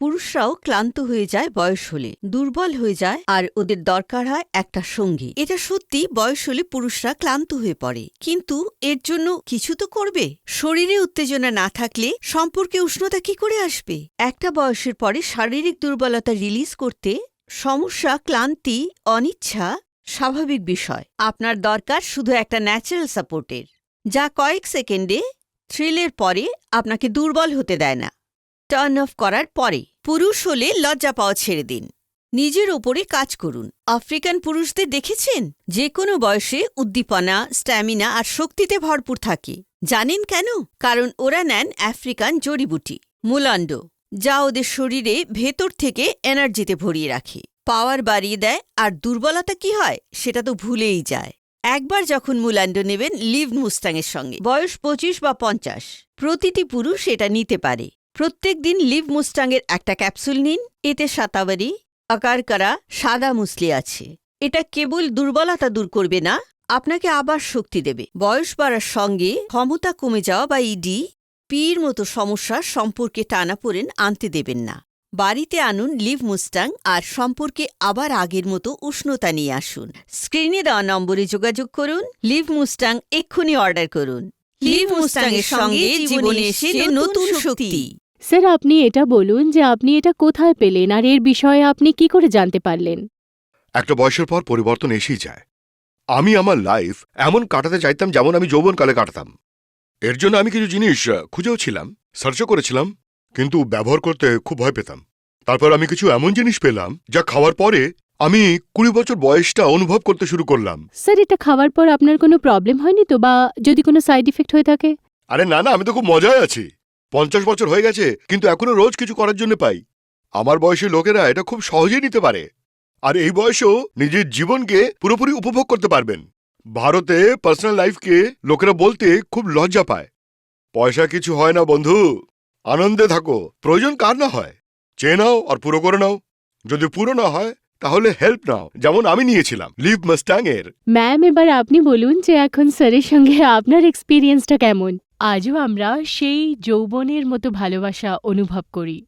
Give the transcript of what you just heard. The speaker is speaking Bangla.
পুরুষরাও ক্লান্ত হয়ে যায় বয়স হলে, দুর্বল হয়ে যায়, আর ওদের দরকার হয় একটা সঙ্গী। এটা সত্যি, বয়স হলে পুরুষরা ক্লান্ত হয়ে পড়ে, কিন্তু এর জন্য কিছু তো করবে। শরীরে উত্তেজনা না থাকলে সম্পর্কে উষ্ণতা কি করে আসবে? একটা বয়সের পরে শারীরিক দুর্বলতা রিলিজ করতে সমস্যা, ক্লান্তি, অনিচ্ছা স্বাভাবিক বিষয়। আপনার দরকার শুধু একটা ন্যাচারাল সাপোর্টের, যা কয়েক সেকেন্ডে থ্রিলের পরে আপনাকে দুর্বল হতে দেয় না। টার্ন অফ করার পরে পুরুষ হলে লজ্জা পাওয়া ছেড়ে দিন, নিজের ওপরে কাজ করুন। আফ্রিকান পুরুষদের দেখেছেন? যে কোনো বয়সে উদ্দীপনা, স্ট্যামিনা আর শক্তিতে ভরপুর থাকে। জানেন কেন? কারণ ওরা নেন আফ্রিকান জড়িবুটি মুলান্ডো, যা ওদের শরীরে ভেতর থেকে এনার্জিতে ভরিয়ে রাখে, পাওয়ার বাড়িয়ে দেয়, আর দুর্বলতা কি হয় সেটা তো ভুলেই যায়। একবার যখন মুলান্ডো নেবেন লিভ মুস্টাংয়ের সঙ্গে, বয়স 25 বা 50, প্রতিটি পুরুষ এটা নিতে পারে। প্রত্যেক দিন লিভ মুস্টাংয়ের একটা ক্যাপসুল নিন। এতে শতাবরী, আকারকারা, সাদা মুসলি আছে। এটা কেবল দুর্বলতা দূর করবে না, আপনাকে আবার শক্তি দেবে। বয়স বাড়ার সঙ্গে ক্ষমতা কমে যাওয়া বা ইডি, পির মতো সমস্যা সম্পর্কে টানাপোড়েন আনতে দেবেন না। বাড়িতে আনুন লিভ মুস্টাং, আর সম্পর্কে আবার আগের মতো উষ্ণতা নিয়ে আসুন। স্ক্রিনে দেওয়া নম্বরে যোগাযোগ করুন। লিভ মুস্টাং এক্ষুনি অর্ডার করুন। লিভ মুস্টাংয়ের সঙ্গে জীবনে এসে নতুন শক্তি। স্যার, আপনি এটা বলুন যে আপনি এটা কোথায় পেলেন, আর এর বিষয়ে আপনি কি করে জানতে পারলেন? একটা বয়সের পর পরিবর্তন এসেই যায়। আমি আমার লাইফ এমন কাটাতে চাইতাম যেমন আমি যৌবনকালে কাটাতাম। এর জন্য আমি কিছু জিনিস খুঁজেও ছিলাম, সার্চও করেছিলাম, কিন্তু ব্যবহার করতে খুব ভয় পেতাম। তারপর আমি কিছু এমন জিনিস পেলাম যা খাওয়ার পরে আমি 20 বছর বয়সটা অনুভব করতে শুরু করলাম। স্যার, এটা খাওয়ার পর আপনার কোনো প্রবলেম হয়নি তো, বা যদি কোনো সাইড ইফেক্ট হয়ে থাকে? আরে না না, আমি তো খুব মজায় আছি। 50 বছর হয়ে গেছে, কিন্তু এখনো রোজ কিছু করার জন্য পাই। আমার বয়সী লোকেরা এটা খুব সহজেই নিতে পারে, আর এই বয়সেও নিজের জীবনকে পুরোপুরি উপভোগ করতে পারবেন। ভারতে পার্সোনাল লাইফকে লোকেরা বলতে খুব লজ্জা পায়। পয়সা কিছু হয় না বন্ধু, আনন্দে থাকো। প্রয়োজন কার না হয়, চেয়ে নাও আর পুরো করে নাও। যদি পুরো না হয় তাহলে হেল্প নাও, যেমন আমি নিয়েছিলাম লিভ মাস্টাং এর। ম্যাম, এবার আপনি বলুন যে এখন স্যারের সঙ্গে আপনার এক্সপিরিয়েন্সটা কেমন? আজও আমরা সেই যৌবনের মতো ভালোবাসা অনুভব করি।